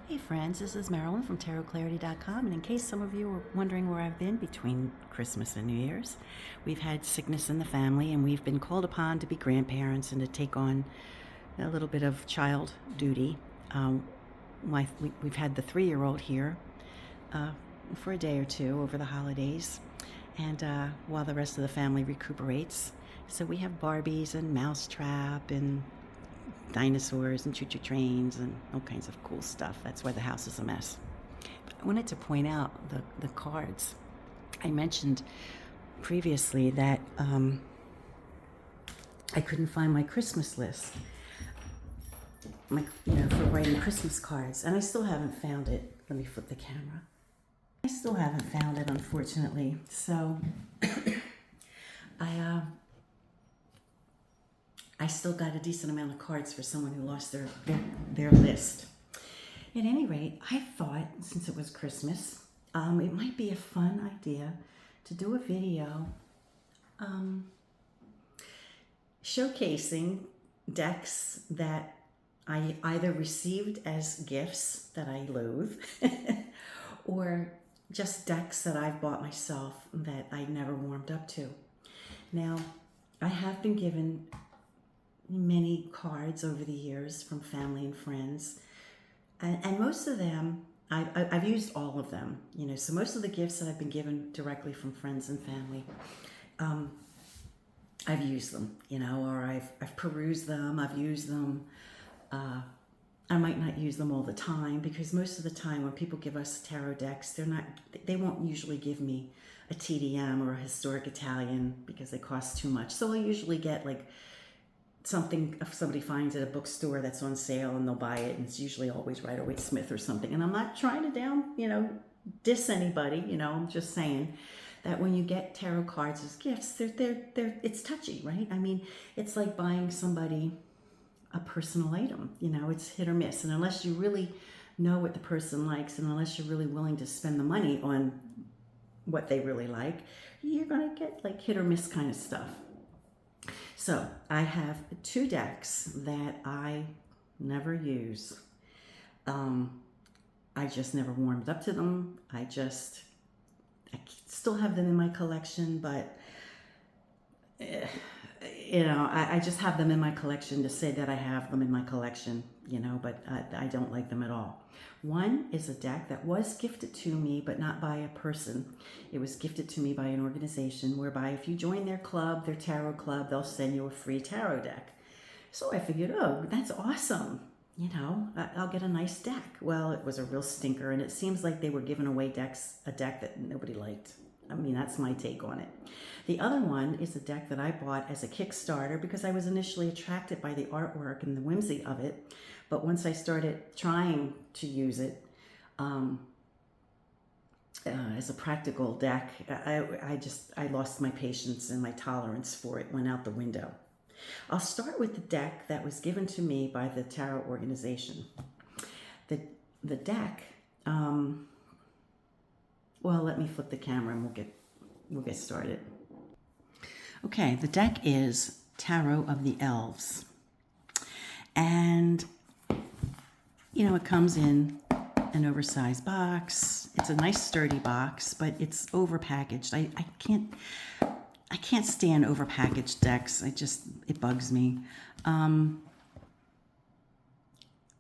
Hey friends, this is Marilyn from TarotClarity.com, and in case some of you are wondering where I've been between Christmas and New Year's, we've had sickness in the family and we've been called upon to be grandparents and to take on a little bit of child duty. We've had the 3-year-old here for a day or two over the holidays, and while the rest of the family recuperates. So we have Barbies and Mousetrap and dinosaurs and choo-choo trains and all kinds of cool stuff. That's why the house is a mess. I wanted to point out the cards. I mentioned previously that I couldn't find my Christmas list, for writing Christmas cards, and I still haven't found it. Let me flip the camera. I still haven't found it, unfortunately. So I still got a decent amount of cards for someone who lost their list. At any rate, I thought, since it was Christmas, it might be a fun idea to do a video showcasing decks that I either received as gifts that I loathe or just decks that I've bought myself that I never warmed up to. Now, I have been given many cards over the years from family and friends, and most of them I've used all of them, so most of the gifts that I've been given directly from friends and family, I've used them, or I've perused them, I've used them. I might not use them all the time, because most of the time when people give us tarot decks, they won't usually give me a TDM or a historic Italian because they cost too much. So I'll usually get like something if somebody finds at a bookstore that's on sale and they'll buy it, and it's usually always Rider-Waite-Smith or something. And I'm not trying to diss anybody, I'm just saying that when you get tarot cards as gifts, it's touchy, right? I mean, it's like buying somebody a personal item, it's hit or miss. And unless you really know what the person likes, and unless you're really willing to spend the money on what they really like, you're gonna get like hit or miss kind of stuff. So I have 2 decks that I never use. I just never warmed up to them. I still have them in my collection, but I just have them in my collection to say that I have them in my collection, but I don't like them at all. One is a deck that was gifted to me, but not by a person. It was gifted to me by an organization whereby if you join their club, their tarot club, they'll send you a free tarot deck. So I figured, oh, that's awesome. I'll get a nice deck. Well, it was a real stinker, and it seems like they were giving away a deck that nobody liked. I mean, that's my take on it. The other one is a deck that I bought as a Kickstarter because I was initially attracted by the artwork and the whimsy of it. But once I started trying to use it as a practical deck, I lost my patience, and my tolerance for it went out the window. I'll start with the deck that was given to me by the tarot organization. The deck, well, let me flip the camera and we'll get started. Okay, the deck is Tarot of the Elves. And, it comes in an oversized box. It's a nice sturdy box, but it's overpackaged. I can't stand overpackaged decks. It bugs me.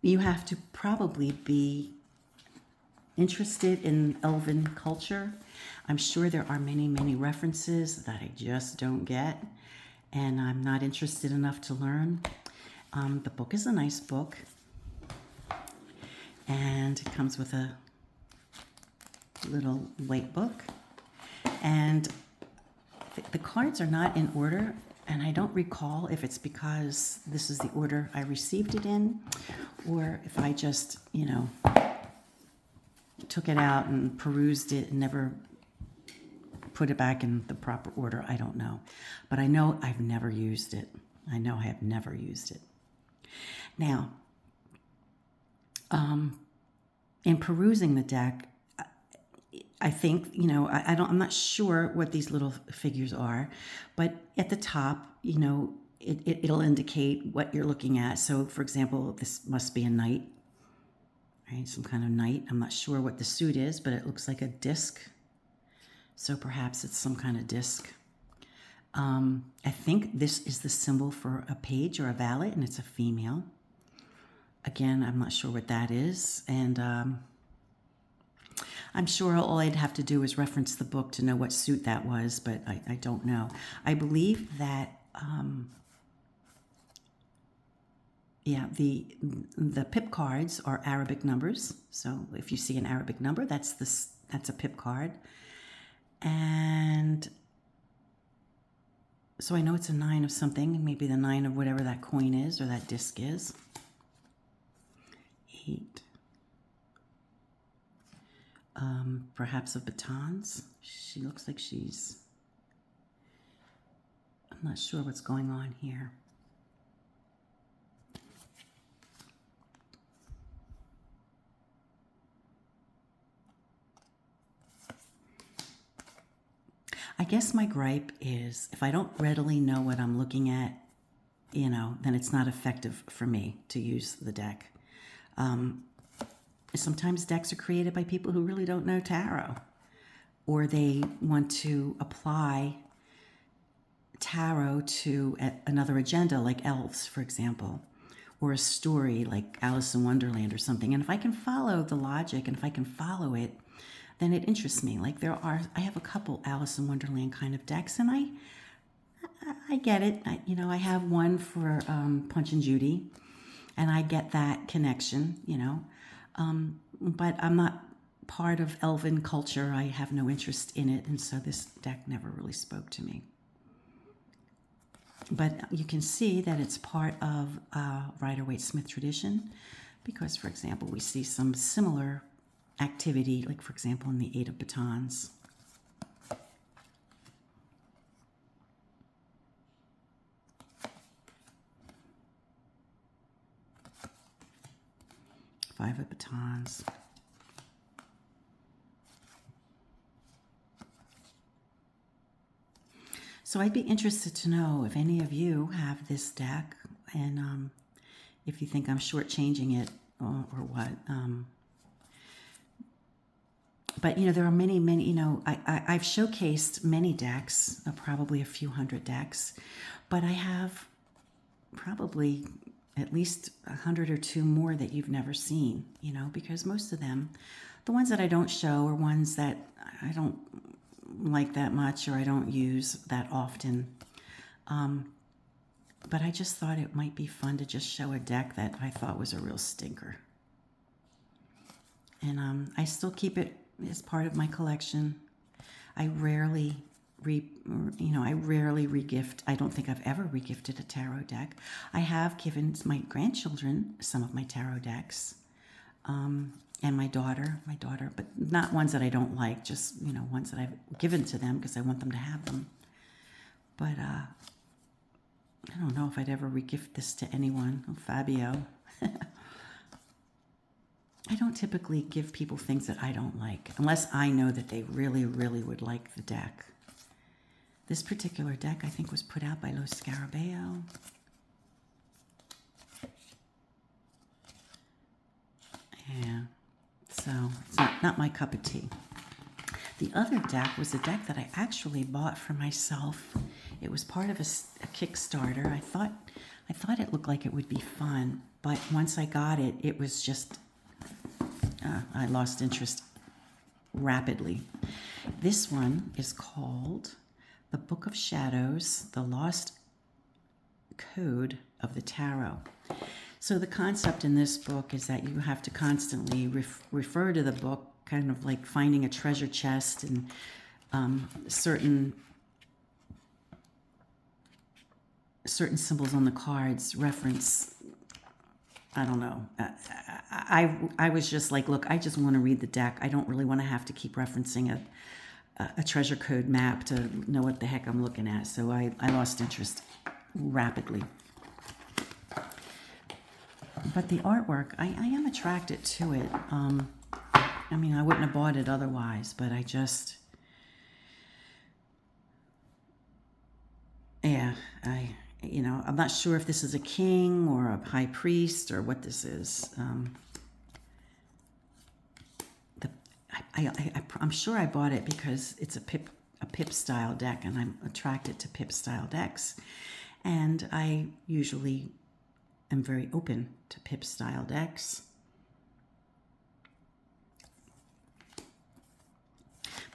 You have to probably be interested in elven culture. I'm sure there are many, many references that I just don't get, and I'm not interested enough to learn. The book is a nice book, and it comes with a little white book, and the cards are not in order, and I don't recall if it's because this is the order I received it in, or if I just, took it out and perused it and never put it back in the proper order. I don't know. But I know I've never used it. I know I have never used it. Now, in perusing the deck, I think, I'm not sure what these little figures are, but at the top, it'll indicate what you're looking at. So, for example, this must be a knight. right? Some kind of knight. I'm not sure what the suit is, but it looks like a disc. So perhaps it's some kind of disc. I think this is the symbol for a page or a valet, and it's a female. Again, I'm not sure what that is. And I'm sure all I'd have to do is reference the book to know what suit that was, but I don't know. I believe that, yeah, the pip cards are Arabic numbers. So if you see an Arabic number, that's a pip card. And so I know it's a 9 of something, maybe the 9 of whatever that coin is or that disc is. 8. Perhaps of batons. She looks like she's... I'm not sure what's going on here. I guess my gripe is if I don't readily know what I'm looking at, then it's not effective for me to use the deck. Sometimes decks are created by people who really don't know tarot, or they want to apply tarot to another agenda like Elves, for example, or a story like Alice in Wonderland or something. And if I can follow the logic and if I can follow it, then it interests me. Like I have a couple Alice in Wonderland kind of decks, and I get it. I have one for Punch and Judy, and I get that connection, but I'm not part of elven culture. I have no interest in it, and so this deck never really spoke to me. But you can see that it's part of Rider-Waite-Smith tradition because, for example, we see some similar activity, like, for example, in the 8 of batons. Five of batons. So I'd be interested to know if any of you have this deck, and if you think I'm shortchanging it or what. But, there are many, I've showcased many decks, probably a few hundred decks, but I have probably at least 100 or 2 more that you've never seen, because most of them, the ones that I don't show are ones that I don't like that much or I don't use that often. But I just thought it might be fun to just show a deck that I thought was a real stinker. And I still keep it as part of my collection. I rarely regift. I don't think I've ever regifted a tarot deck. I have given my grandchildren some of my tarot decks, and my daughter, but not ones that I don't like, just, ones that I've given to them because I want them to have them. But I don't know if I'd ever regift this to anyone. Oh, Fabio. I don't typically give people things that I don't like, unless I know that they really, really would like the deck. This particular deck, I think, was put out by Lo Scarabeo. Yeah, so it's not my cup of tea. The other deck was a deck that I actually bought for myself. It was part of a Kickstarter. I thought it looked like it would be fun, but once I got it, it was just... I lost interest rapidly. This one is called The Book of Shadows, The Lost Code of the Tarot. So the concept in this book is that you have to constantly refer to the book, kind of like finding a treasure chest, and certain symbols on the cards reference, I don't know. I was just like, look, I just want to read the deck. I don't really want to have to keep referencing a treasure code map to know what the heck I'm looking at. So I lost interest rapidly. But the artwork, I am attracted to it. I mean, I wouldn't have bought it otherwise, but I just... Yeah, I'm not sure if this is a king or a high priest or what this is. I'm sure I bought it because it's a pip style deck, and I'm attracted to pip style decks. And I usually am very open to pip style decks.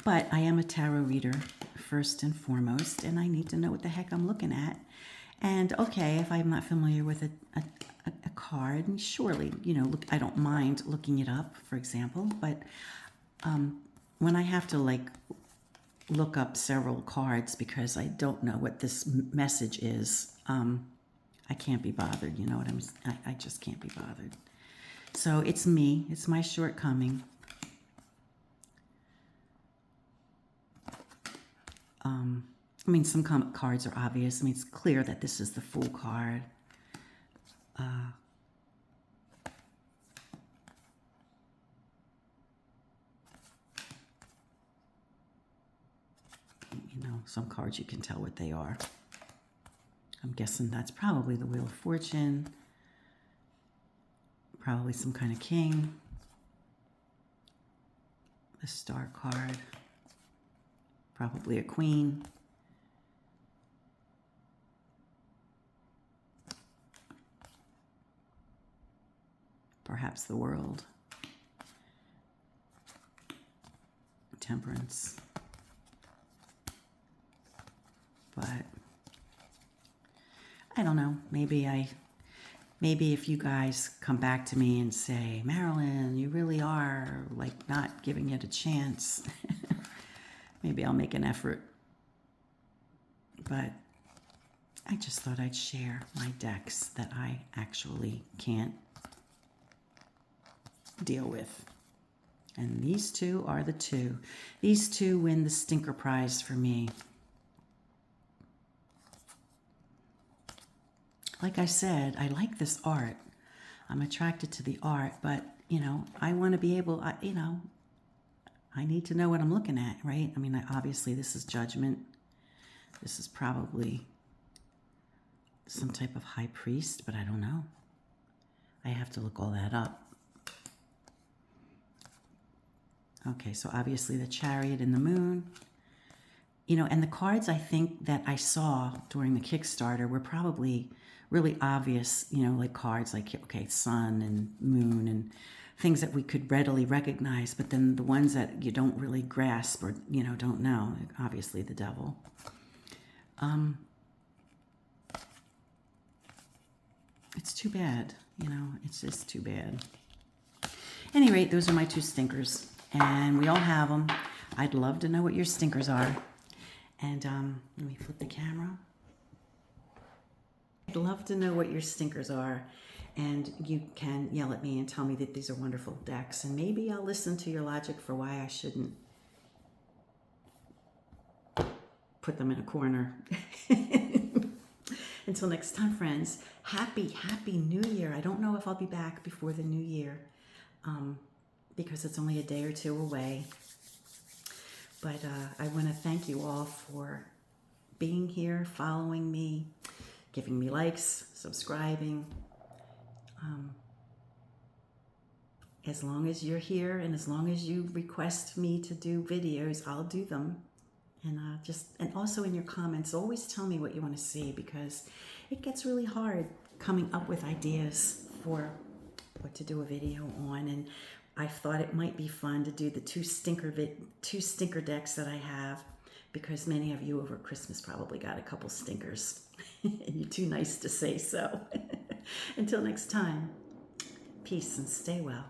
But I am a tarot reader first and foremost, and I need to know what the heck I'm looking at. And okay, if I'm not familiar with a card, and surely, you know, look, I don't mind looking it up, for example, but when I have to like look up several cards because I don't know what this message is, I can't be bothered. You know what I just can't be bothered. So it's me. It's my shortcoming. I mean, some cards are obvious. I mean, it's clear that this is the Fool card. You know, some cards you can tell what they are. I'm guessing that's probably the Wheel of Fortune. Probably some kind of king. The Star card. Probably a queen. Perhaps the World. Temperance. But I don't know. Maybe if you guys come back to me and say, Marilyn, you really are like not giving it a chance. Maybe I'll make an effort. But I just thought I'd share my decks that I actually can't deal with. And these two are the two. These two win the stinker prize for me. Like I said, I like this art. I'm attracted to the art, but, you know, I want to be able, you know, I need to know what I'm looking at, right? I mean, obviously this is Judgment. This is probably some type of high priest, but I don't know. I have to look all that up. Okay, so obviously the Chariot and the Moon. You know, and the cards I think that I saw during the Kickstarter were probably really obvious, you know, like cards like, okay, Sun and Moon and things that we could readily recognize, but then the ones that you don't really grasp or, you know, don't know, obviously the Devil. It's too bad, you know, it's just too bad. At any rate, those are my two stinkers, and we all have them. I'd love to know what your stinkers are. And let me flip the camera. I'd love to know what your stinkers are, and you can yell at me and tell me that these are wonderful decks, and maybe I'll listen to your logic for why I shouldn't put them in a corner. Until next time, friends, happy New Year. I don't know if I'll be back before the new year because it's only a day or two away. But I want to thank you all for being here, following me, giving me likes, subscribing. As long as you're here and as long as you request me to do videos, I'll do them. And also in your comments, always tell me what you want to see, because it gets really hard coming up with ideas for what to do a video on. And I thought it might be fun to do the two stinker decks that I have, because many of you over Christmas probably got a couple stinkers. And you're too nice to say so. Until next time, peace and stay well.